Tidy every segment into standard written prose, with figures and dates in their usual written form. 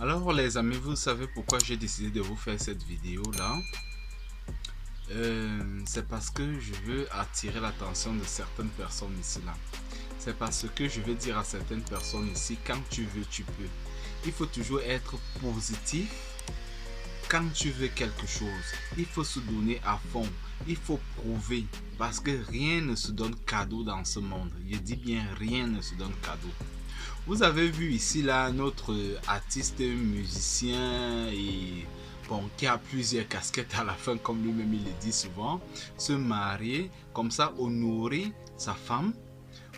Alors les amis, vous savez pourquoi j'ai décidé de vous faire cette vidéo là. C'est parce que je veux attirer l'attention de certaines personnes ici là. C'est parce que je veux dire à certaines personnes ici, quand tu veux, tu peux. Il faut toujours être positif. Quand tu veux quelque chose, il faut se donner à fond. Il faut prouver. Parce que rien ne se donne cadeau dans ce monde. Je dis bien, rien ne se donne cadeau. Vous avez vu ici là notre artiste musicien et bon, qui a plusieurs casquettes à la fin, comme lui-même il le dit souvent, se marier, comme ça honorer sa femme.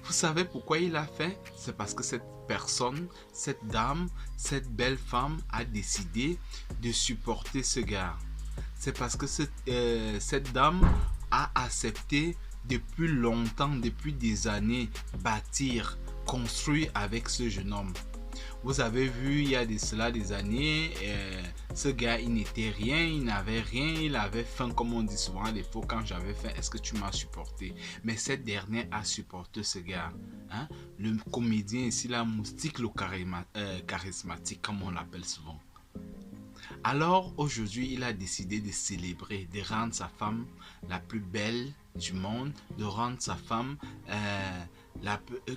Vous savez pourquoi il a fait? C'est parce que cette personne, cette dame, cette belle femme a décidé de supporter ce gars. C'est parce que cette dame a accepté depuis longtemps, depuis des années, bâtir, construire avec ce jeune homme. Vous avez vu, il y a de cela des années, ce gars, il n'était rien, il n'avait rien, il avait faim, comme on dit souvent à l'époque, quand j'avais faim, est-ce que tu m'as supporté? Mais cette dernière a supporté ce gars. Hein? Le comédien ici, la moustique, le charismatique, comme on l'appelle souvent. Alors aujourd'hui, il a décidé de célébrer, de rendre sa femme la plus belle du monde, de rendre sa femme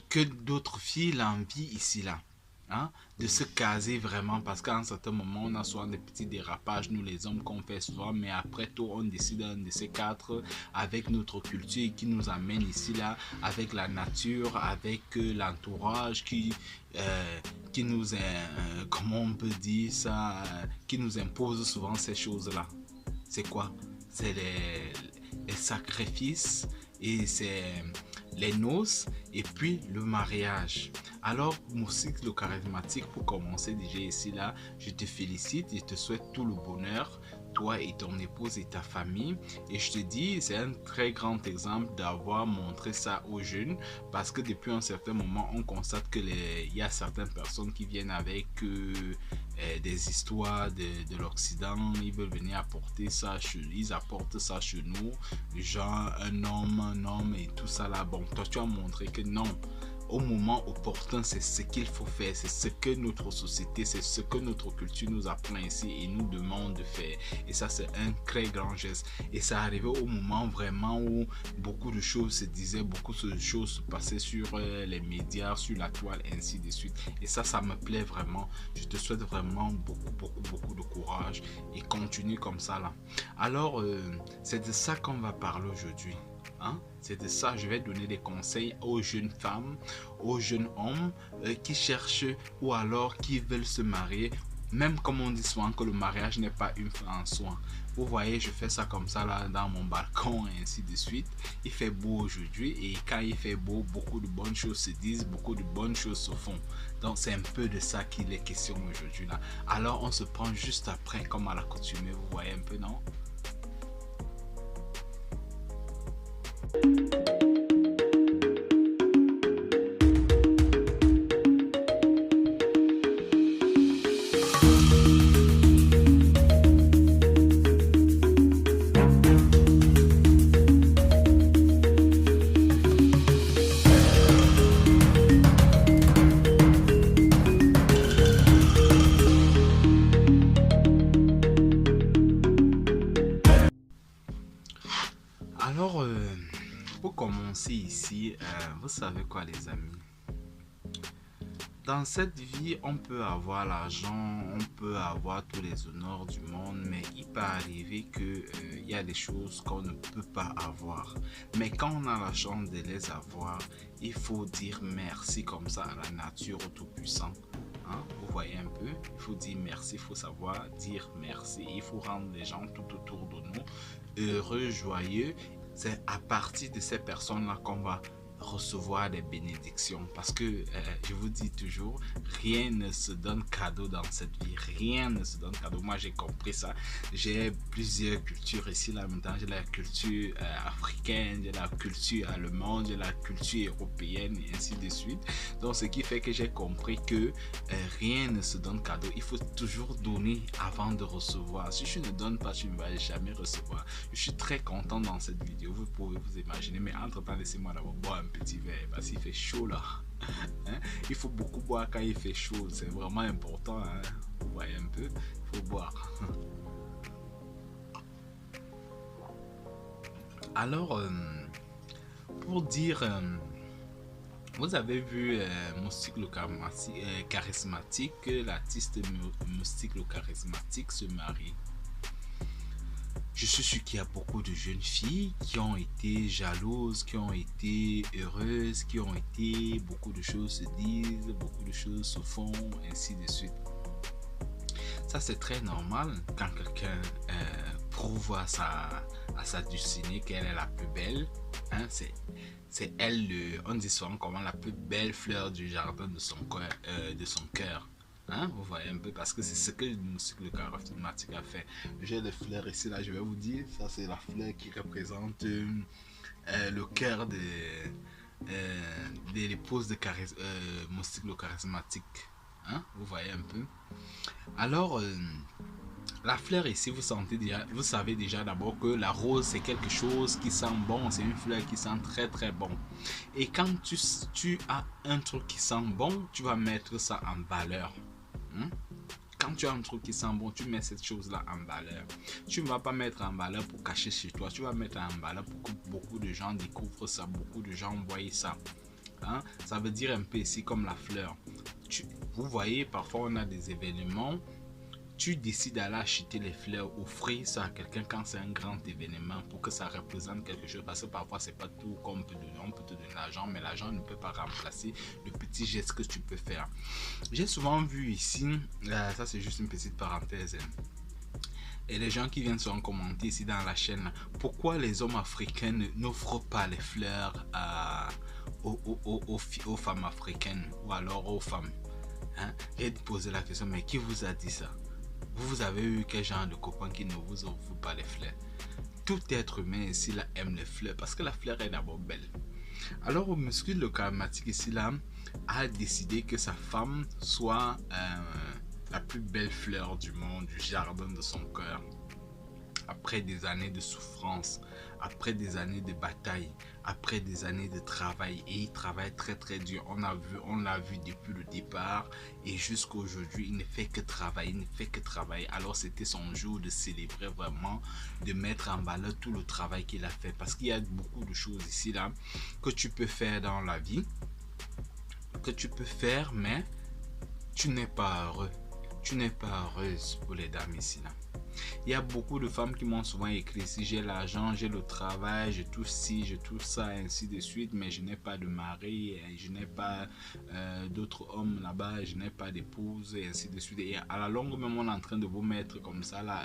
que d'autres filles l'envient ici là. Hein, de se caser vraiment, parce qu'à un certain moment on a souvent des petits dérapages, nous les hommes, qu'on fait souvent, mais après tout on décide un de ces quatre avec notre culture qui nous amène ici là, avec la nature, avec l'entourage qui nous comment on peut dire ça, qui nous impose souvent ces choses là. C'est quoi? C'est les sacrifices, et c'est les noces et puis le mariage. Alors Moustique le charismatique, pour commencer déjà ici là, je te félicite et je te souhaite tout le bonheur, toi et ton épouse et ta famille, et je te dis, c'est un très grand exemple d'avoir montré ça aux jeunes, parce que depuis un certain moment on constate que il y a certaines personnes qui viennent avec des histoires de l'Occident, ils veulent venir apporter ça, ils apportent ça chez nous, genre un homme et tout ça là. Bon, toi tu as montré que non, au moment opportun, c'est ce qu'il faut faire, c'est ce que notre société, c'est ce que notre culture nous apprend ici et nous demande de faire. Et ça, c'est un très grand geste. Et ça arrivait au moment vraiment où beaucoup de choses se disaient, beaucoup de choses se passaient sur les médias, sur la toile, ainsi de suite. Et ça me plaît vraiment. Je te souhaite vraiment beaucoup de courage et continue comme ça là. Alors, c'est de ça qu'on va parler aujourd'hui. Hein? C'est de ça, je vais donner des conseils aux jeunes femmes, aux jeunes hommes qui cherchent ou alors qui veulent se marier. Même comme on dit souvent que le mariage n'est pas une fin en soi. Vous voyez, je fais ça comme ça là dans mon balcon et ainsi de suite. Il fait beau aujourd'hui, et quand il fait beau, beaucoup de bonnes choses se disent, beaucoup de bonnes choses se font. Donc c'est un peu de ça qu'il est question aujourd'hui là. Alors on se prend juste après, comme à l'accoutumée, vous voyez un peu, non? Alors, pour commencer ici, vous savez quoi les amis? Dans cette vie, on peut avoir l'argent, on peut avoir tous les honneurs du monde, mais il peut arriver que y a des choses qu'on ne peut pas avoir. Mais quand on a la chance de les avoir, il faut dire merci comme ça à la nature, au Tout-Puissant. Hein? Vous voyez un peu, il faut dire merci, il faut savoir dire merci. Il faut rendre les gens tout autour de nous heureux, joyeux. C'est à partir de ces personnes-là qu'on va recevoir des bénédictions, parce que je vous dis toujours, rien ne se donne cadeau dans cette vie, rien ne se donne cadeau. Moi j'ai compris ça, j'ai plusieurs cultures ici là maintenant, j'ai la culture africaine, j'ai la culture allemande, j'ai la culture européenne et ainsi de suite. Donc ce qui fait que j'ai compris que rien ne se donne cadeau, il faut toujours donner avant de recevoir. Si je ne donne pas, tu ne vas jamais recevoir. Je suis très content dans cette vidéo, vous pouvez vous imaginer, mais entre temps laissez-moi d'abord boire un petit verre parce qu'il fait chaud là. Hein? Il faut beaucoup boire quand il fait chaud, c'est vraiment important. Hein? voyez un peu, il faut boire. Alors, pour dire, vous avez vu Moustique le charismatique, l'artiste Moustique le charismatique se marie. Je suis sûr qu'il y a beaucoup de jeunes filles qui ont été jalouses, qui ont été heureuses, qui ont été, beaucoup de choses se disent, beaucoup de choses se font, ainsi de suite. Ça, c'est très normal quand quelqu'un prouve à sa destinée qu'elle est la plus belle. Hein, c'est elle, on dit souvent comment la plus belle fleur du jardin de son cœur. Hein, vous voyez un peu, parce que c'est ce que le charismatique a fait. J'ai des fleurs ici, là, je vais vous dire, ça c'est la fleur qui représente le cœur de l'épouse de Moustique le charismatique. Hein, vous voyez un peu. Alors, la fleur ici, vous savez déjà d'abord que la rose c'est quelque chose qui sent bon, c'est une fleur qui sent très très bon. Et quand tu as un truc qui sent bon, tu vas mettre ça en valeur. Quand tu as un truc qui sent bon, tu mets cette chose-là en valeur. Tu ne vas pas mettre en valeur pour cacher chez toi. Tu vas mettre en valeur pour que beaucoup de gens découvrent ça, beaucoup de gens voient ça. Hein? Ça veut dire un peu ici comme la fleur. Vous voyez, parfois on a des événements. Tu décides d'aller acheter les fleurs, offrir ça à quelqu'un quand c'est un grand événement pour que ça représente quelque chose. Parce que parfois, c'est pas tout qu'on peut donner. On peut te donner l'argent, mais l'argent ne peut pas remplacer le petit geste que tu peux faire. J'ai souvent vu ici, ça c'est juste une petite parenthèse. Et les gens qui viennent souvent commenter ici dans la chaîne, pourquoi les hommes africains n'offrent pas les fleurs aux femmes africaines ou alors aux femmes. Hein? Et de poser la question, mais qui vous a dit ça? Vous avez eu quel genre de copain qui ne vous offre pas les fleurs? Tout être humain ici là aime les fleurs parce que la fleur est d'abord belle. Alors Moustique le charismatique ici là a décidé que sa femme soit la plus belle fleur du monde, du jardin de son cœur. Après des années de souffrance, après des années de bataille, après des années de travail, et il travaille très très dur. On l'a vu depuis le départ et jusqu'à aujourd'hui, il ne fait que travailler, il ne fait que travailler. Alors c'était son jour de célébrer vraiment, de mettre en valeur tout le travail qu'il a fait, parce qu'il y a beaucoup de choses ici là que tu peux faire dans la vie, que tu peux faire, mais tu n'es pas heureux, tu n'es pas heureuse pour les dames ici là. Il y a beaucoup de femmes qui m'ont souvent écrit, si j'ai l'argent, j'ai le travail, je touche ci, je touche ça, ainsi de suite, mais je n'ai pas de mari, je n'ai pas d'autres hommes là-bas, je n'ai pas d'épouse, et ainsi de suite. Et à la longue, même on est en train de vous mettre comme ça là,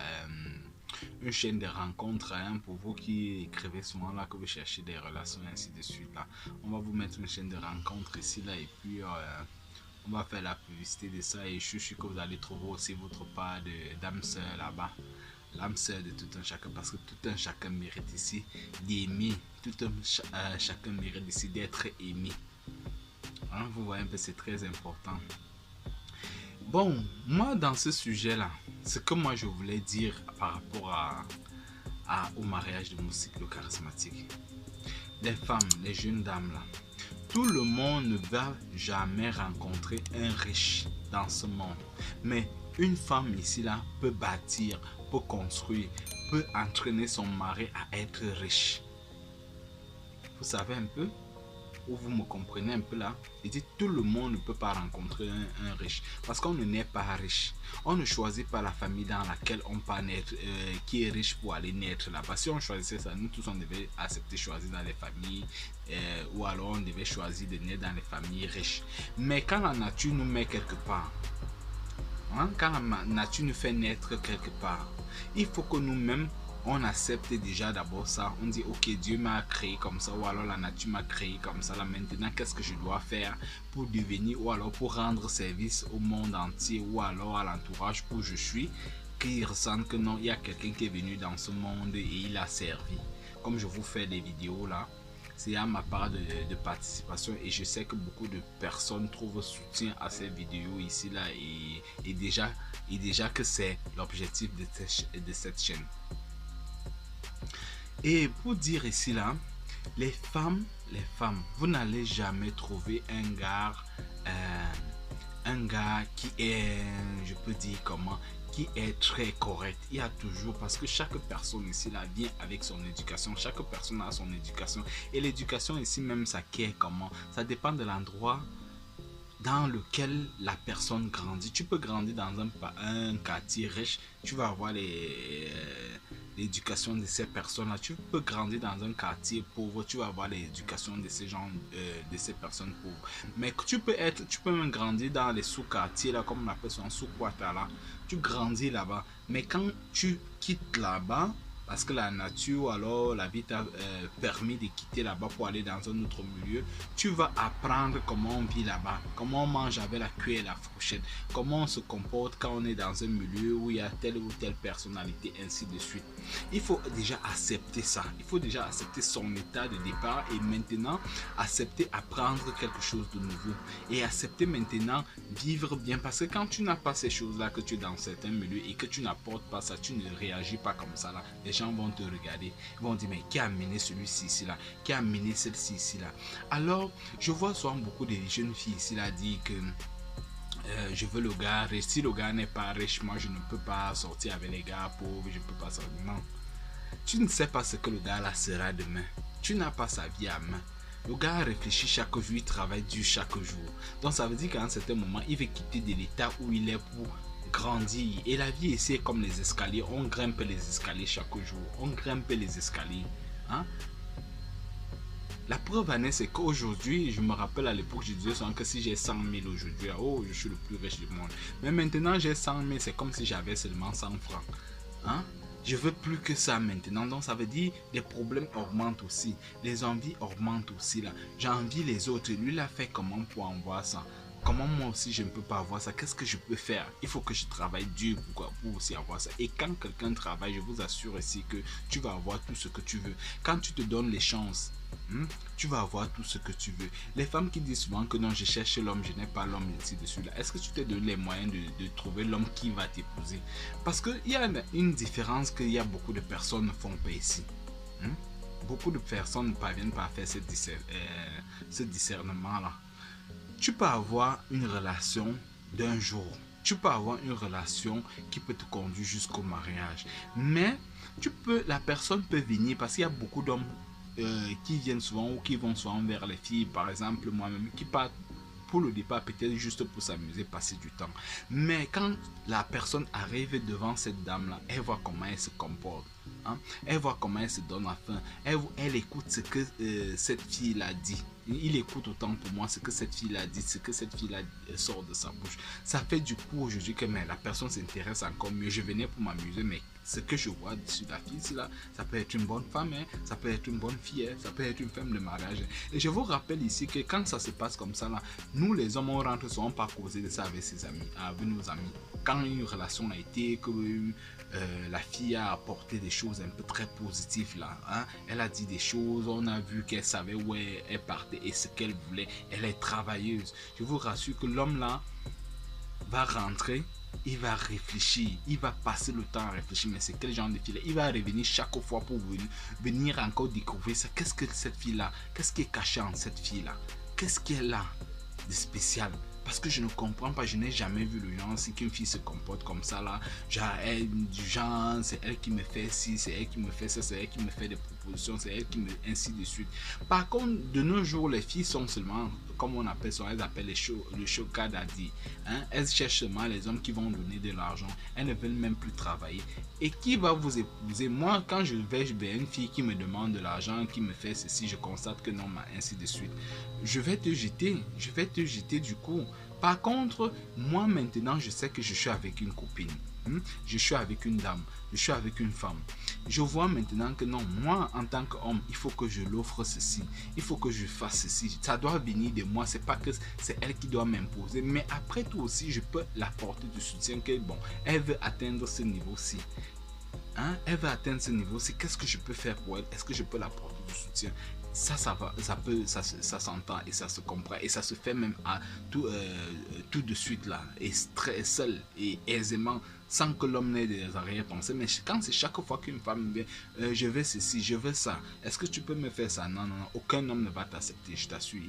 une chaîne de rencontres, hein, pour vous qui écrivez souvent là que vous cherchez des relations, ainsi de suite là. On va vous mettre une chaîne de rencontres ici là, et puis on va faire la publicité de ça, et je suis sûr que vous allez trouver aussi votre part d'âme sœur là-bas. L'âme sœur de tout un chacun, parce que tout un chacun mérite ici d'aimer, tout un chacun mérite ici d'être aimé. Hein, vous voyez un peu, c'est très important. Bon, moi dans ce sujet-là, ce que moi je voulais dire par rapport au mariage de Moustique le charismatique. Les femmes, les jeunes dames là, tout le monde ne va jamais rencontrer un riche dans ce monde. Mais une femme ici là peut bâtir, peut construire, peut entraîner son mari à être riche. Vous savez un peu? Ou vous me comprenez un peu là? Il dit tout le monde ne peut pas rencontrer un riche. Parce qu'on ne naît pas riche. On ne choisit pas la famille dans laquelle on peut naître, qui est riche pour aller naître là-bas. Si on choisissait ça, nous tous on devait accepter choisir dans les familles, ou alors on devait choisir de naître dans les familles riches. Mais quand la nature nous met quelque part, hein, quand la nature nous fait naître quelque part, il faut que nous-mêmes on accepte déjà d'abord ça. On dit ok, Dieu m'a créé comme ça, ou alors la nature m'a créé comme ça. Là maintenant, qu'est-ce que je dois faire pour devenir, ou alors pour rendre service au monde entier, ou alors à l'entourage où je suis, qu'ils ressentent que non, il y a quelqu'un qui est venu dans ce monde et il a servi. Comme je vous fais des vidéos là, c'est à ma part de participation, et je sais que beaucoup de personnes trouvent soutien à ces vidéos ici là, et déjà que c'est l'objectif de cette chaîne. Et pour dire ici là, les femmes, vous n'allez jamais trouver un gars un gars qui est, je peux dire comment, qui est très correct. Il y a toujours, parce que chaque personne ici là vient avec son éducation, chaque personne a son éducation, et l'éducation ici même ça qui est comment, ça dépend de l'endroit dans lequel la personne grandit. Tu peux grandir dans un quartier riche, tu vas avoir l'éducation de ces personnes-là. Tu peux grandir dans un quartier pauvre, tu vas avoir l'éducation de ces gens, de ces personnes pauvres. Mais tu peux même grandir dans les sous-quartiers, là, comme on appelle ça, sous-quata, là. Tu grandis là-bas. Mais quand tu quittes là-bas, parce que la nature, alors la vie t'a permis de quitter là-bas pour aller dans un autre milieu, tu vas apprendre comment on vit là-bas, comment on mange avec la cuillère et la fourchette, comment on se comporte quand on est dans un milieu où il y a telle ou telle personnalité, ainsi de suite. Il faut déjà accepter ça, il faut déjà accepter son état de départ et maintenant accepter apprendre quelque chose de nouveau et accepter maintenant vivre bien, parce que quand tu n'as pas ces choses-là, que tu es dans certains milieux et que tu n'apportes pas ça, tu ne réagis pas comme ça là, les gens vont te regarder, ils vont dire mais qui a amené celui-ci ici là, qui a amené celle-ci ici là. Alors je vois souvent beaucoup de jeunes filles ici là dire que je veux le gars riche, si le gars n'est pas riche, moi je ne peux pas sortir avec les gars pauvres, je ne peux pas sortir. Non, tu ne sais pas ce que le gars là sera demain, tu n'as pas sa vie à main. Le gars réfléchit chaque jour, il travaille dur chaque jour. Donc ça veut dire qu'à un certain moment, il veut quitter de l'état où il est pour grandir. Et la vie ici est comme les escaliers. On grimpe les escaliers chaque jour. On grimpe les escaliers. Hein? La preuve en est, c'est qu'aujourd'hui, je me rappelle à l'époque, je disais souvent que si j'ai 100 000 aujourd'hui, oh, je suis le plus riche du monde. Mais maintenant, j'ai 100 000, c'est comme si j'avais seulement 100 francs. Hein? Je veux plus que ça maintenant. Donc ça veut dire les problèmes augmentent aussi. Les envies augmentent aussi là. J'envie les autres. Lui l'a fait comment pour avoir ça? Comment moi aussi je ne peux pas avoir ça? Qu'est-ce que je peux faire? Il faut que je travaille dur pour aussi avoir ça. Et quand quelqu'un travaille, je vous assure ici que tu vas avoir tout ce que tu veux. Quand tu te donnes les chances, tu vas avoir tout ce que tu veux. Les femmes qui disent souvent que non, je cherche l'homme, je n'ai pas l'homme ici dessus là. Est-ce que tu te donnes les moyens de trouver l'homme qui va t'épouser? Parce qu'il y a une différence qu'il y a beaucoup de personnes ne font pas ici. Beaucoup de personnes ne parviennent pas à faire ce discernement là. Tu peux avoir une relation d'un jour. Tu peux avoir une relation qui peut te conduire jusqu'au mariage. Mais la personne peut venir parce qu'il y a beaucoup d'hommes qui viennent souvent ou qui vont souvent vers les filles, par exemple moi-même, qui partent pour le départ peut-être juste pour s'amuser, passer du temps. Mais quand la personne arrive devant cette dame-là, elle voit comment elle se comporte. Hein? Elle voit comment elle se donne la faim. Elle écoute ce que cette fille-là dit. Il écoute autant pour moi ce que cette fille-là dit, ce que cette fille-là sort de sa bouche. Ça fait du coup aujourd'hui que mais, la personne s'intéresse encore mieux. Je venais pour m'amuser, mais ce que je vois sur la fille, là, ça peut être une bonne femme, hein, ça peut être une bonne fille, hein, ça peut être une femme de mariage. Et je vous rappelle ici que quand ça se passe comme ça, là, nous les hommes, on rentre souvent pas causer de ça avec ses amis, avec nos amis. Quand une relation a été, que la fille a apporté des choses un peu très positives là, hein, elle a dit des choses, on a vu qu'elle savait où elle partait et ce qu'elle voulait, elle est travailleuse. Je vous rassure que l'homme là va rentrer, il va réfléchir, il va passer le temps à réfléchir, mais c'est quel genre de fille là? Il va revenir chaque fois pour venir encore découvrir ça. Qu'est-ce que cette fille là, qu'est-ce qui est caché en cette fille là, qu'est-ce qu'elle a de spécial? Parce que je ne comprends pas, je n'ai jamais vu le genre, si qu'une fille se comporte comme ça là, genre elle, du genre, c'est elle qui me fait ci, c'est elle qui me fait ça, c'est elle qui me fait des propositions, c'est elle qui me, ainsi de suite. Par contre, de nos jours, les filles sont seulement, comme on appelle ça, elles appellent le sugar daddy. Hein? Elles cherchent seulement les hommes qui vont donner de l'argent, elles ne veulent même plus travailler. Et qui va vous épouser? Moi, quand je vais vers une fille qui me demande de l'argent, qui me fait ceci, je constate que non, ainsi de suite. Je vais te jeter du coup. Par contre, moi maintenant, je sais que je suis avec une copine. Je suis avec une dame, je suis avec une femme. Je vois maintenant que non, moi en tant qu'homme, il faut que je l'offre ceci, il faut que je fasse ceci. Ça doit venir de moi, c'est pas que c'est elle qui doit m'imposer. Mais après tout aussi, je peux l'apporter du soutien que bon, elle veut atteindre ce niveau-ci. Hein? Elle veut atteindre ce niveau-ci. Qu'est-ce que je peux faire pour elle? Est-ce que je peux l'apporter du soutien? Ça s'entend et ça se comprend et ça se fait même à tout de suite là, et très seul et aisément, sans que l'homme n'ait des arrière-pensées. Mais quand c'est chaque fois qu'une femme vient, je veux ceci, je veux ça, est-ce que tu peux me faire ça? Non, non, non, aucun homme ne va t'accepter, je t'assure.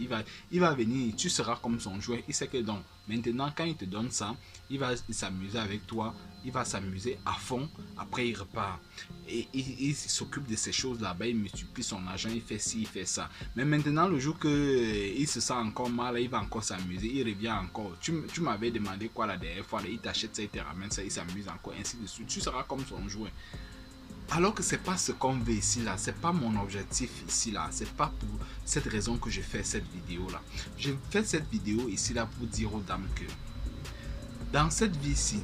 Il va venir, tu seras comme son jouet. Il sait que donc Maintenant, quand il te donne ça, il va s'amuser avec toi, il va s'amuser à fond, après il repart. Et il s'occupe de ces choses là-bas, il multiplie son argent, il fait ci, il fait ça. Mais maintenant, le jour qu'il se sent encore mal, il va encore s'amuser, il revient encore. Tu m'avais demandé quoi la dernière fois, il t'achète ça, il te ramène ça, il s'amuse encore, ainsi de suite. Tu seras comme son jouet. Alors que c'est pas ce qu'on veut ici là, c'est pas mon objectif ici là, c'est pas pour cette raison que je fais cette vidéo là. Je fais cette vidéo ici là pour dire aux dames que dans cette vie-ci,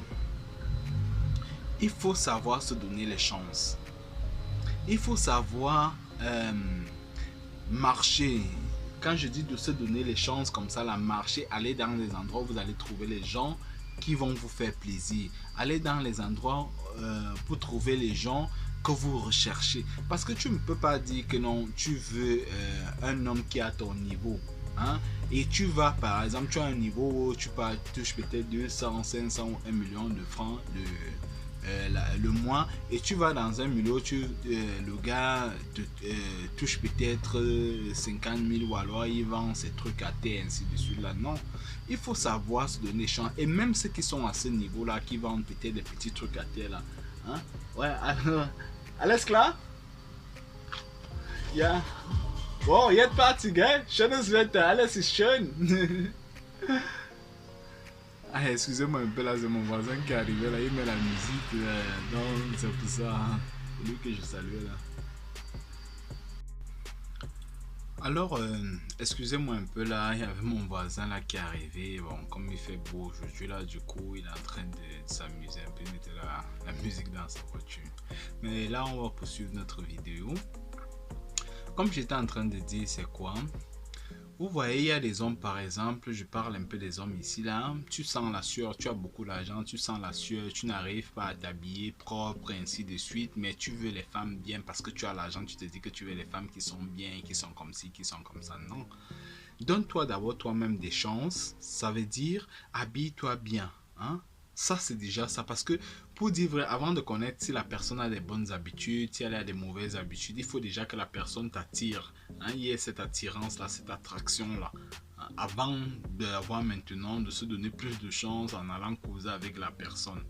il faut savoir se donner les chances. Il faut savoir marcher. Quand je dis de se donner les chances comme ça, la marcher, aller dans les endroits où vous allez trouver les gens qui vont vous faire plaisir. Aller dans les endroits pour trouver les gens que vous recherchez. Parce que tu ne peux pas dire que non, tu veux un homme qui est à ton niveau. Hein? Et tu vas, par exemple, tu as un niveau où tu touches peut-être 200, 500 ou 1 million de francs le mois, et tu vas dans un milieu où le gars touche peut-être 50 000 ou alors il vend ses trucs à terre, ainsi de suite là. Non, il faut savoir se donner chance. Et même ceux qui sont à ce niveau là, qui vendent peut-être des petits trucs à terre là, hein? Ouais, alles klar? Ja. Wow, jetzt Party, gell? Schönes Wetter, alles ist schön. Ah, excusez-moi un peu là, c'est mon voisin qui est arrivé là, il met la musique, donc c'est pour ça, hein. C'est lui que je salue là. Alors, excusez-moi un peu là, il y avait mon voisin là qui est arrivé. Bon, comme il fait beau aujourd'hui là, du coup, il est en train de s'amuser un peu, il mettait la musique dans sa voiture. Mais là, on va poursuivre notre vidéo. Comme j'étais en train de dire, c'est quoi? Vous voyez, il y a des hommes, par exemple, je parle un peu des hommes ici, là, tu sens la sueur, tu as beaucoup d'argent, tu sens la sueur, tu n'arrives pas à t'habiller propre, ainsi de suite, mais tu veux les femmes bien parce que tu as l'argent, tu te dis que tu veux les femmes qui sont bien, qui sont comme ci, qui sont comme ça. Non. Donne-toi d'abord toi-même des chances, ça veut dire habille-toi bien, hein? Ça, c'est déjà ça. Parce que, pour dire vrai, avant de connaître si la personne a des bonnes habitudes, si elle a des mauvaises habitudes, il faut déjà que la personne t'attire. Hein, il y ait cette attirance-là, cette attraction-là. Hein, avant d'avoir maintenant, de se donner plus de chance en allant causer avec la personne.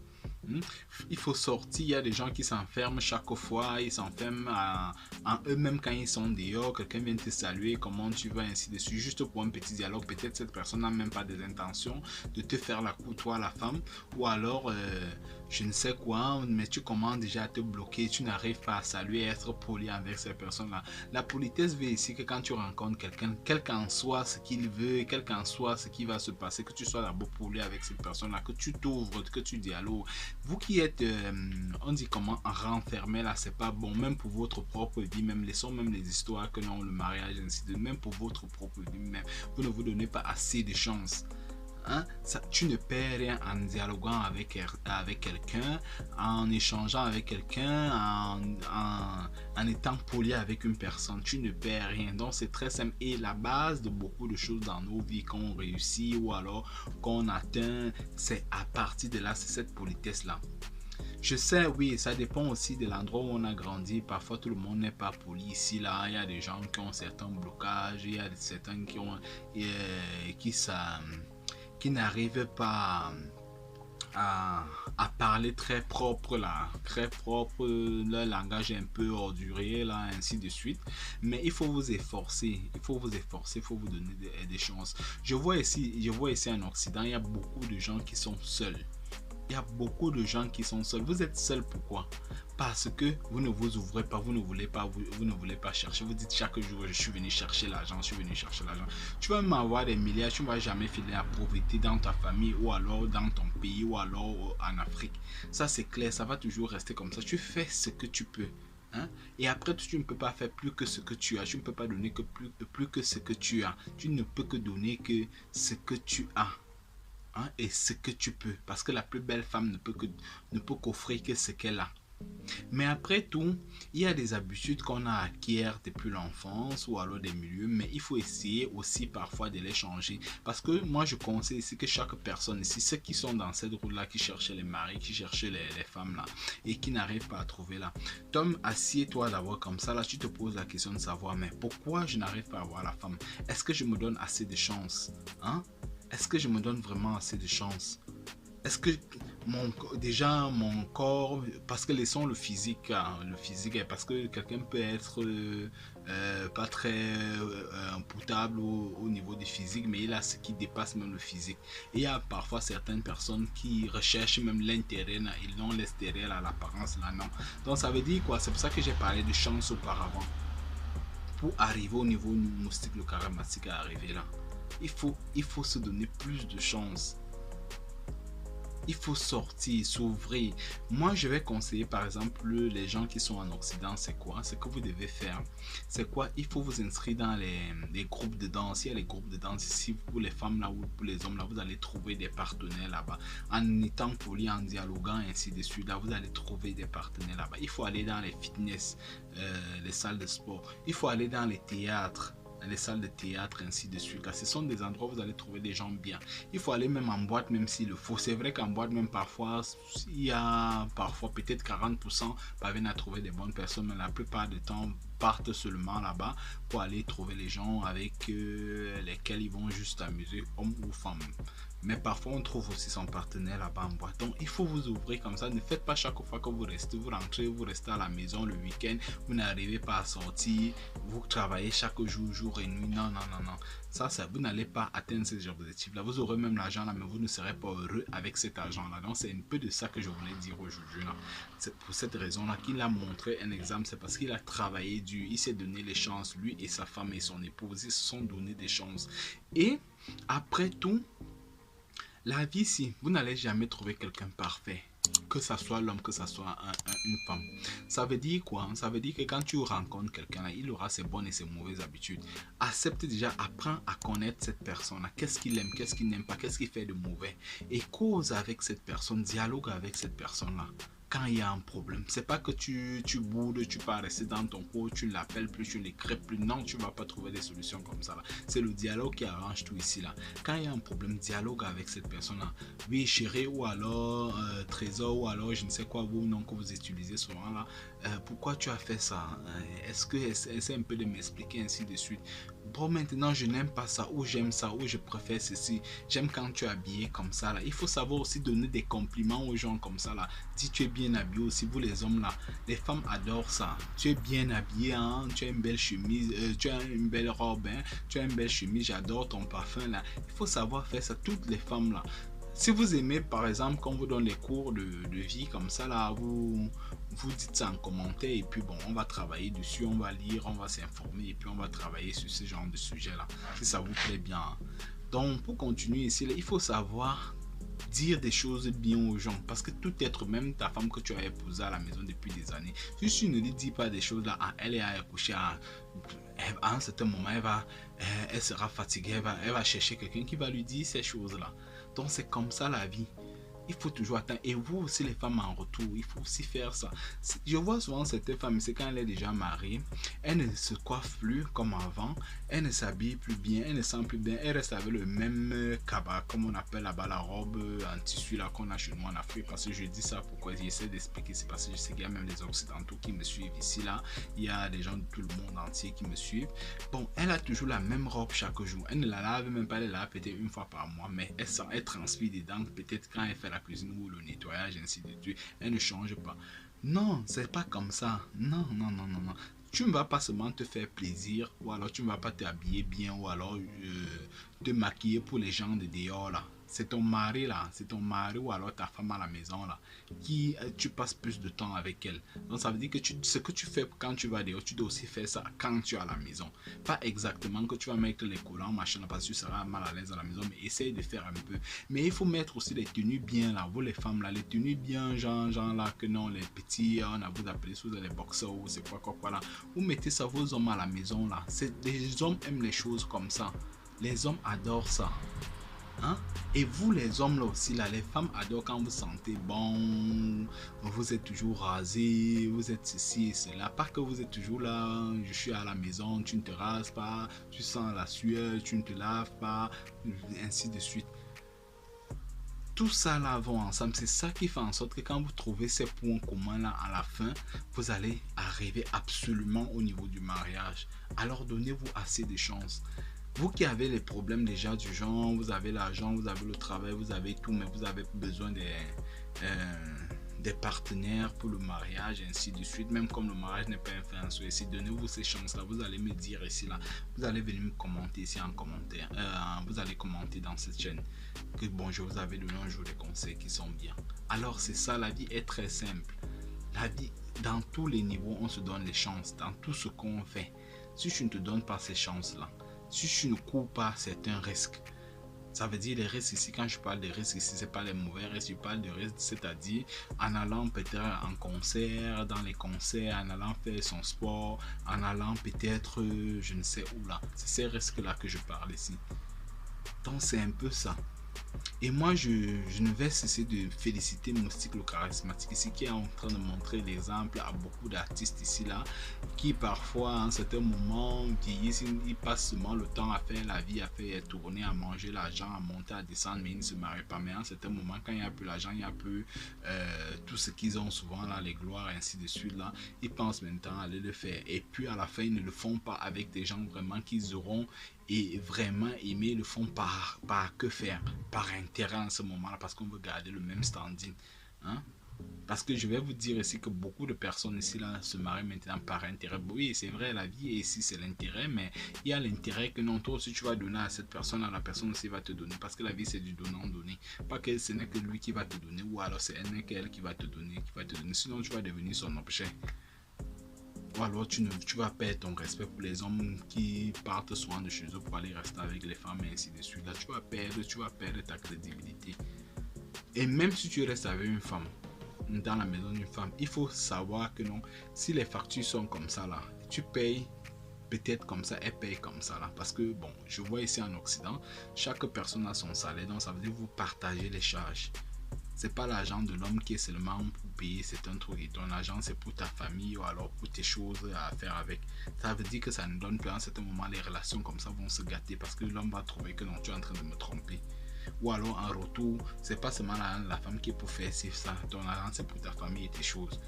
Il faut sortir. Il y a des gens qui s'enferment chaque fois, ils s'enferment en eux-mêmes quand ils sont dehors. Quelqu'un vient te saluer, comment tu vas, ainsi de suite, juste pour un petit dialogue. Peut-être cette personne n'a même pas des intentions de te faire la cour, toi, la femme, ou alors je ne sais quoi, mais tu commences déjà à te bloquer, tu n'arrives pas à saluer, à être poli avec ces personnes-là. La politesse veut ici que quand tu rencontres quelqu'un, quel qu'en soit ce qu'il veut, quel qu'en soit ce qui va se passer, que tu sois d'abord poli avec cette personne-là, que tu t'ouvres, que tu dialogues. Vous qui êtes, on dit comment, renfermé là, c'est pas bon, même pour votre propre vie, même laissons même les histoires que non, le mariage, ainsi de même pour votre propre vie, même, vous ne vous donnez pas assez de chance. Hein? Ça, tu ne perds rien en dialoguant avec quelqu'un, en échangeant avec quelqu'un, en étant poli avec une personne. Tu ne perds rien. Donc c'est très simple. Et la base de beaucoup de choses dans nos vies qu'on réussit ou alors qu'on atteint, c'est à partir de là, c'est cette politesse-là. Je sais, oui, ça dépend aussi de l'endroit où on a grandi. Parfois, tout le monde n'est pas poli ici, là. Il y a des gens qui ont certains blocages, il y a certains qui n'arrivent pas à parler très propre là, très propre, le langage est un peu ordurier là, ainsi de suite. Mais il faut vous efforcer, il faut vous donner des chances. Je vois ici en Occident, il y a beaucoup de gens qui sont seuls. Il y a beaucoup de gens qui sont seuls. Vous êtes seul pourquoi? Parce que vous ne vous ouvrez pas, vous ne voulez pas chercher. Vous dites chaque jour, je suis venu chercher l'argent, je suis venu chercher l'argent. Tu vas même avoir des milliards, tu ne vas jamais filer la pauvreté dans ta famille ou alors dans ton pays ou alors en Afrique. Ça c'est clair, ça va toujours rester comme ça. Tu fais ce que tu peux. Hein? Et après, tu ne peux pas faire plus que ce que tu as. Tu ne peux pas donner que plus que ce que tu as. Tu ne peux que donner que ce que tu as. Hein, et ce que tu peux, parce que la plus belle femme ne peut qu'offrir que ce qu'elle a. Mais après tout, il y a des habitudes qu'on a acquises depuis l'enfance ou alors des milieux, mais il faut essayer aussi parfois de les changer. Parce que moi je conseille ici que chaque personne ici, ceux qui sont dans cette route là, qui cherchent les maris, qui cherchent les femmes là, et qui n'arrivent pas à trouver là, Tom, assieds-toi d'abord comme ça, là tu te poses la question de savoir, mais pourquoi je n'arrive pas à avoir la femme? Est-ce que je me donne assez de chance? Hein? Est-ce que je me donne vraiment assez de chance? Est-ce que déjà mon corps, parce que laissons le physique, hein, le physique, parce que quelqu'un peut être pas très potable au niveau du physique, mais il a ce qui dépasse même le physique. Et il y a parfois certaines personnes qui recherchent même l'intérieur, ils n'ont l'extérieur à l'apparence là, non. Donc ça veut dire quoi? C'est pour ça que j'ai parlé de chance auparavant. Pour arriver au niveau moustique, le charismatique à arriver là, il faut se donner plus de chance. Il faut sortir, s'ouvrir. Moi, je vais conseiller par exemple les gens qui sont en Occident, c'est quoi? Ce que vous devez faire, c'est quoi? Il faut vous inscrire dans les groupes de danse. Il y a les groupes de danse ici pour les femmes là ou pour les hommes là, vous allez trouver des partenaires là-bas. En étant poli, en dialoguant, ainsi de suite, là, vous allez trouver des partenaires là-bas. Il faut aller dans les fitness, les salles de sport. Il faut aller dans les théâtres, les salles de théâtre, ainsi de suite. Là, ce sont des endroits où vous allez trouver des gens bien. Il faut aller même en boîte, même s'il le faut. C'est vrai qu'en boîte, même parfois, il y a parfois peut-être 40% parviennent à trouver des bonnes personnes, mais la plupart du temps partent seulement là-bas pour aller trouver les gens avec lesquels ils vont juste amuser, hommes ou femmes. Mais parfois on trouve aussi son partenaire là-bas en boîte. Donc il faut vous ouvrir comme ça. Ne faites pas chaque fois que vous restez, vous rentrez, vous restez à la maison le week-end, vous n'arrivez pas à sortir, vous travaillez chaque jour, jour et nuit. Non, non, non, non. Ça, vous n'allez pas atteindre ces objectifs-là. Vous aurez même l'argent là, mais vous ne serez pas heureux avec cet argent-là. Donc c'est un peu de ça que je voulais dire aujourd'hui. C'est pour cette raison-là qu'il a montré un exemple. C'est parce qu'il a travaillé dur. Il s'est donné les chances. Lui et sa femme et son épouse, ils se sont donné des chances. Et après tout, la vie, si vous n'allez jamais trouver quelqu'un parfait, que ça soit l'homme, que ça soit une femme. Ça veut dire quoi? Ça veut dire que quand tu rencontres quelqu'un, il aura ses bonnes et ses mauvaises habitudes. Accepte déjà, apprends à connaître cette personne-là. Qu'est-ce qu'il aime, qu'est-ce qu'il n'aime pas, qu'est-ce qu'il fait de mauvais. Et cause avec cette personne, dialogue avec cette personne-là. Quand il y a un problème, c'est pas que tu boudes, tu vas rester dans ton coin, tu ne l'appelles plus, tu ne l'écris plus. Non, tu ne vas pas trouver des solutions comme ça. C'est le dialogue qui arrange tout ici. Là. Quand il y a un problème, dialogue avec cette personne-là. Oui, chérie, ou alors trésor, ou alors je ne sais quoi, vos noms que vous utilisez souvent là. Pourquoi tu as fait ça? Est-ce que essaie un peu de m'expliquer ainsi de suite? Bon, maintenant je n'aime pas ça, ou j'aime ça, ou je préfère ceci. J'aime quand tu es habillé comme ça là. Il faut savoir aussi donner des compliments aux gens comme ça là. Dis tu es bien habillé aussi, vous les hommes là. Les femmes adorent ça. Tu es bien habillé, hein? Tu as une belle chemise, tu as une belle robe, hein? Tu as une belle chemise, j'adore ton parfum là. Il faut savoir faire ça, toutes les femmes là. Si vous aimez, par exemple, quand on vous donne les cours de vie comme ça, là, vous dites ça en commentaire et puis bon, on va travailler dessus, on va lire, on va s'informer et puis on va travailler sur ce genre de sujet-là, si ça vous plaît bien. Donc, pour continuer ici, là, il faut savoir dire des choses bien aux gens parce que tout être, même ta femme que tu as épousée à la maison depuis des années, si tu ne lui dis pas des choses là, elle est à accoucher à un certain moment, elle sera fatiguée, elle va chercher quelqu'un qui va lui dire ces choses là. Donc c'est comme ça la vie. Il faut toujours attendre. Et vous aussi, les femmes en retour, il faut aussi faire ça. Je vois souvent cette femme, c'est quand elle est déjà mariée, elle ne se coiffe plus comme avant, elle ne s'habille plus bien, elle ne sent plus bien, elle reste avec le même cabas, comme on appelle là-bas la robe en tissu là qu'on a chez nous en Afrique. Parce que je dis ça pourquoi j'essaie d'expliquer, c'est parce que je sais qu'il y a même des Occidentaux qui me suivent ici là, il y a des gens de tout le monde entier qui me suivent. Bon, elle a toujours la même robe chaque jour, elle ne la lave même pas, elle la lave peut-être une fois par mois, mais elle transpire dedans, peut-être quand elle fait la cuisine ou le nettoyage, ainsi de suite, elle ne change pas. Non, c'est pas comme ça. Non, non, non, non, non. Tu ne vas pas seulement te faire plaisir, ou alors tu ne vas pas t'habiller bien, ou alors te maquiller pour les gens de dehors là. C'est ton mari là, c'est ton mari ou alors ta femme à la maison là, qui tu passes plus de temps avec elle. Donc ça veut dire que ce que tu fais quand tu vas dehors, tu dois aussi faire ça quand tu es à la maison. Pas exactement que tu vas mettre les collants, machin, parce que tu seras mal à l'aise à la maison, mais essaye de faire un peu. Mais il faut mettre aussi les tenues bien là, vous les femmes là, les tenues bien, genre là, que non, les petits, on a vous appelez sous les boxers ou c'est quoi là. Vous mettez ça vos hommes à la maison là. Les hommes aiment les choses comme ça. Les hommes adorent ça. Hein? Et vous les hommes là aussi là, les femmes adorent quand vous sentez bon, vous êtes toujours rasé, vous êtes ceci et cela, pas que vous êtes toujours là, je suis à la maison, tu ne te rases pas, tu sens la sueur, tu ne te laves pas, ainsi de suite. Tout ça là vont ensemble, c'est ça qui fait en sorte que quand vous trouvez ces points communs là à la fin, vous allez arriver absolument au niveau du mariage. Alors donnez-vous assez de chance. Vous qui avez les problèmes déjà du genre, vous avez l'argent, vous avez le travail, vous avez tout, mais vous avez besoin des partenaires pour le mariage, ainsi de suite. Même comme le mariage n'est pas un fait en soi, ici, donnez-vous ces chances-là. Vous allez me dire ici, là, vous allez venir me commenter ici en commentaire. Vous allez commenter dans cette chaîne que bon, je vous avais donné un jour des conseils qui sont bien. Alors, c'est ça, la vie est très simple. La vie, dans tous les niveaux, on se donne les chances, dans tout ce qu'on fait. Si tu ne te donnes pas ces chances-là, si tu ne cours pas certains risques, ça veut dire les risques ici, quand je parle des risques ici, c'est pas les mauvais risques, je parle de risques, c'est-à-dire en allant peut-être en concert, dans les concerts, en allant faire son sport, en allant peut-être je ne sais où là. C'est ces risques-là que je parle ici. Donc c'est un peu ça. Et moi, je ne vais cesser de féliciter Moustique le charismatique ici, qui est en train de montrer l'exemple à beaucoup d'artistes ici là, qui parfois à un certain moment vieillissent, ils passent seulement le temps à faire la vie, à faire tourner, à manger l'argent, à monter, à descendre, mais ils ne se marient pas. Mais à un certain moment, quand il n'y a plus l'argent, il n'y a plus tout ce qu'ils ont souvent là, les gloires, ainsi de suite là, ils pensent maintenant à aller le faire. Et puis à la fin, ils ne le font pas avec des gens vraiment qu'ils auront et vraiment aimer le font par que faire, par intérêt en ce moment là, parce qu'on veut garder le même standing, hein? Parce que je vais vous dire ici que beaucoup de personnes ici là se marient maintenant par intérêt. Oui, c'est vrai, la vie ici c'est l'intérêt, mais il y a l'intérêt que non, toi aussi tu vas donner à cette personne là, la personne aussi va te donner, parce que la vie c'est du donnant-donner, pas que ce n'est que lui qui va te donner, ou alors c'est elle qui va te donner, sinon tu vas devenir son objet. Ou alors tu vas perdre ton respect pour les hommes qui partent souvent de chez eux pour aller rester avec les femmes et ainsi de suite. Là, tu vas perdre ta crédibilité. Et même si tu restes avec une femme, dans la maison d'une femme, il faut savoir que non, si les factures sont comme ça là, tu payes peut-être comme ça, elle paye comme ça là. Parce que bon, je vois ici en Occident, chaque personne a son salaire, donc ça veut dire que vous partagez les charges. C'est pas l'argent de l'homme qui est seulement pour payer, c'est un truc. Et ton argent, c'est pour ta famille ou alors pour tes choses à faire avec. Ça veut dire que ça ne donne plus à un certain moment, les relations comme ça vont se gâter parce que l'homme va trouver que non, tu es en train de me tromper. Ou alors en retour, c'est pas seulement la femme qui est pour faire ça. Ton argent, c'est pour ta famille et tes choses.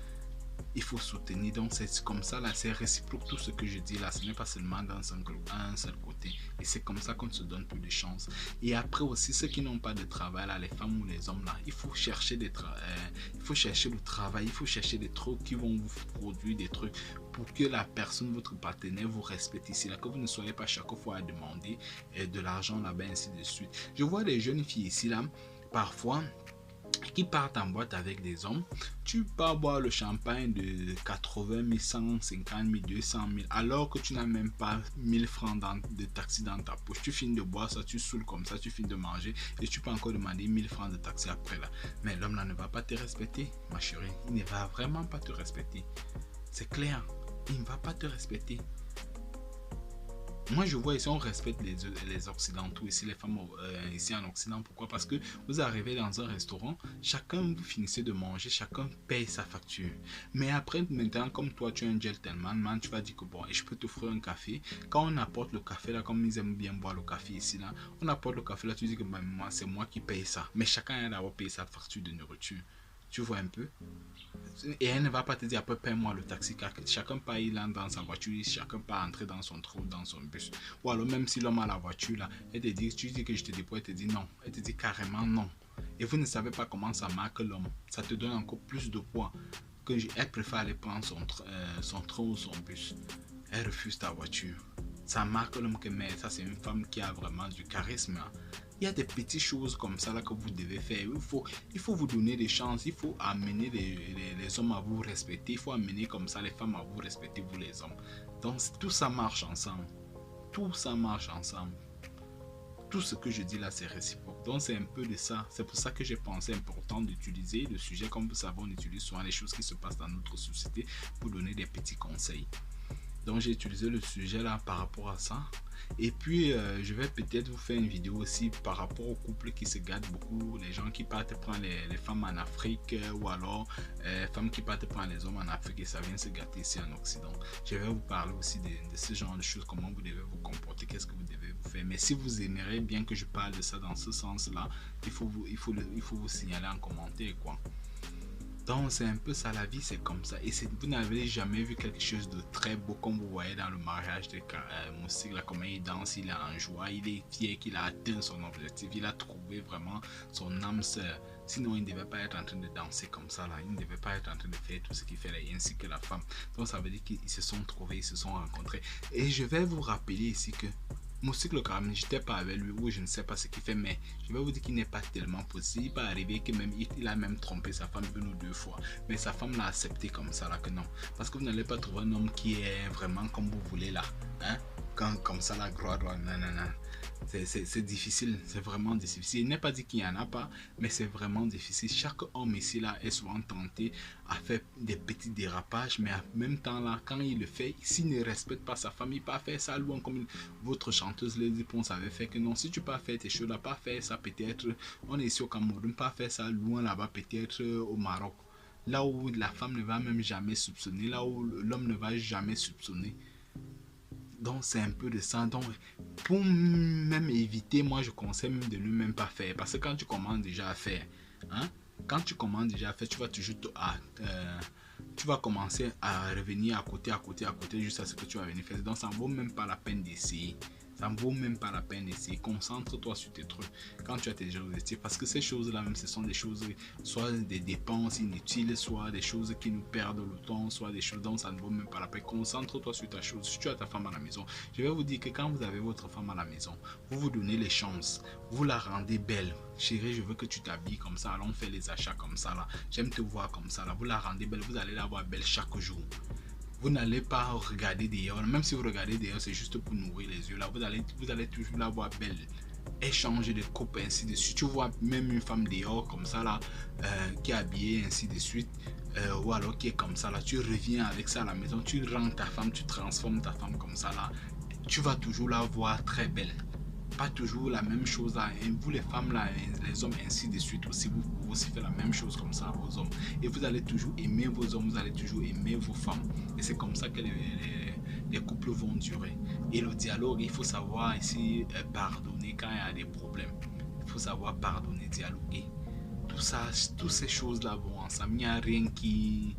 Il faut soutenir, donc c'est comme ça là, c'est réciproque. Tout ce que je dis là, ce n'est pas seulement dans un seul côté, et c'est comme ça qu'on se donne plus de chance. Et après aussi, ceux qui n'ont pas de travail là, les femmes ou les hommes là, il faut chercher il faut chercher le travail, il faut chercher des trucs qui vont vous produire des trucs pour que la personne, votre partenaire, vous respecte ici là, que vous ne soyez pas chaque fois à demander de l'argent là-bas, ainsi de suite. Je vois des jeunes filles ici là, parfois qui partent en boîte avec des hommes, tu pars boire le champagne de 80 000, 150 000, 200 000, alors que tu n'as même pas 1000 francs de taxi dans ta poche. Tu finis de boire ça, tu saoules comme ça, tu finis de manger et tu peux encore demander 1000 francs de taxi après là. Mais l'homme là ne va pas te respecter, ma chérie. Il ne va vraiment pas te respecter. C'est clair, il ne va pas te respecter. Moi, je vois ici, on respecte les Occidentaux, ici, les femmes ici en Occident. Pourquoi? Parce que vous arrivez dans un restaurant, chacun, vous finissez de manger, chacun paye sa facture. Mais après, maintenant, comme toi, tu es un gentleman, tu vas dire que bon, et je peux t'offrir un café. Quand on apporte le café, là, comme ils aiment bien boire le café ici, là, on apporte le café, là, tu dis que ben, moi, c'est moi qui paye ça. Mais chacun a d'abord payé sa facture de nourriture. Tu vois un peu? Et elle ne va pas te dire après paie-moi le taxi, car chacun paye là dans sa voiture, chacun pas entrer dans son trou, dans son bus. Ou alors même si l'homme a la voiture là, elle te dit, tu dis que je te dépose, elle te dit non, elle te dit carrément non. Et vous ne savez pas comment ça marque l'homme, ça te donne encore plus de poids. Elle préfère aller prendre son train ou son bus, elle refuse ta voiture. Ça marque l'homme que mais ça c'est une femme qui a vraiment du charisme. Il y a des petites choses comme ça là que vous devez faire. Il faut vous donner des chances. Il faut amener les hommes à vous respecter. Il faut amener comme ça les femmes à vous respecter, vous les hommes. Donc tout ça marche ensemble. Tout ça marche ensemble. Tout ce que je dis là, c'est réciproque. Donc c'est un peu de ça. C'est pour ça que j'ai pensé important d'utiliser le sujet. Comme vous savez, on utilise souvent les choses qui se passent dans notre société pour donner des petits conseils. Donc j'ai utilisé le sujet là par rapport à ça. Et puis je vais peut-être vous faire une vidéo aussi par rapport aux couples qui se gâtent beaucoup, les gens qui partent prendre les femmes en Afrique, ou alors femmes qui partent prendre les hommes en Afrique et ça vient se gâter ici en Occident. Je vais vous parler aussi de ce genre de choses, comment vous devez vous comporter, qu'est-ce que vous devez vous faire. Mais si vous aimeriez bien que je parle de ça dans ce sens là, il faut vous signaler en commentaire quoi. Donc c'est un peu ça, la vie c'est comme ça. Et vous n'avez jamais vu quelque chose de très beau comme vous voyez dans le mariage de Moustique, là, comment il danse, il est en joie, il est fier qu'il a atteint son objectif, il a trouvé vraiment son âme sœur. Sinon il ne devait pas être en train de danser comme ça là, il ne devait pas être en train de faire tout ce qu'il fait là, ainsi que la femme. Donc ça veut dire qu'ils se sont trouvés, ils se sont rencontrés. Et je vais vous rappeler ici que Moustique le Caramel, j'étais pas avec lui ou je ne sais pas ce qu'il fait, mais je vais vous dire qu'il n'est pas tellement possible. Il peut arriver que même il a même trompé sa femme une ou deux fois, mais sa femme l'a accepté comme ça là que non, parce que vous n'allez pas trouver un homme qui est vraiment comme vous voulez là, hein, quand comme ça la gloire, non non non. C'est difficile, c'est vraiment difficile. Il n'est pas dit qu'il n'y en a pas, mais c'est vraiment difficile. Chaque homme ici là est souvent tenté à faire des petits dérapages, mais en même temps là, quand il le fait, s'il ne respecte pas sa famille, pas faire ça loin comme votre chanteuse Lady Ponce avait fait que non, si tu pas faire tes choses là, pas faire ça peut-être, on est ici au Cameroun, pas faire ça loin là-bas peut-être au Maroc. Là où la femme ne va même jamais soupçonner, là où l'homme ne va jamais soupçonner. Donc c'est un peu de ça. Donc pour même éviter, moi je conseille même de ne même pas faire. Parce que quand tu commences déjà à faire, hein, quand tu commences déjà à faire, tu vas toujours tu vas commencer à revenir à côté jusqu'à ce que tu vas venir faire. Donc ça ne vaut même pas la peine d'essayer. Ça ne vaut même pas la peine d'essayer. Concentre-toi sur tes trucs quand tu as tes objectifs. Parce que ces choses-là, même, ce sont des choses, soit des dépenses inutiles, soit des choses qui nous perdent le temps, soit des choses dont ça ne vaut même pas la peine. Concentre-toi sur ta chose. Si tu as ta femme à la maison, je vais vous dire que quand vous avez votre femme à la maison, vous vous donnez les chances. Vous la rendez belle. Chérie, je veux que tu t'habilles comme ça. Alors on fait les achats comme ça là. J'aime te voir comme ça là. Vous la rendez belle. Vous allez la voir belle chaque jour. Vous n'allez pas regarder dehors, même si vous regardez dehors, c'est juste pour nourrir les yeux là. Vous allez toujours la voir belle, échanger des coupes ainsi de suite. Tu vois même une femme dehors comme ça là, qui est habillée ainsi de suite, ou alors qui est comme ça là, tu reviens avec ça à la maison, tu rends ta femme, tu transformes ta femme comme ça là, tu vas toujours la voir très belle. Pas toujours la même chose là. Et vous les femmes là, les hommes ainsi de suite aussi, vous aussi faites la même chose comme ça à vos hommes. Et vous allez toujours aimer vos hommes, vous allez toujours aimer vos femmes. Et c'est comme ça que les couples vont durer. Et le dialogue, il faut savoir ici pardonner quand il y a des problèmes. Il faut savoir pardonner, dialoguer. Tout ça, toutes ces choses là vont ensemble. Il n'y a rien qui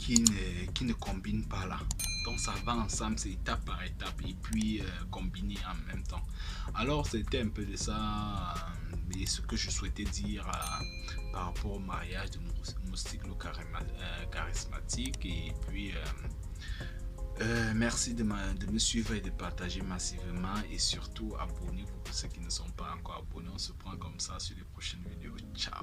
ne combine pas là. Donc ça va ensemble, c'est étape par étape et puis combiné en même temps. Alors c'était un peu de ça, mais ce que je souhaitais dire par rapport au mariage de Moustique le charismatique. Et puis merci de me suivre et de partager massivement. Et surtout abonnez-vous pour ceux qui ne sont pas encore abonnés. On se prend comme ça sur les prochaines vidéos. Ciao.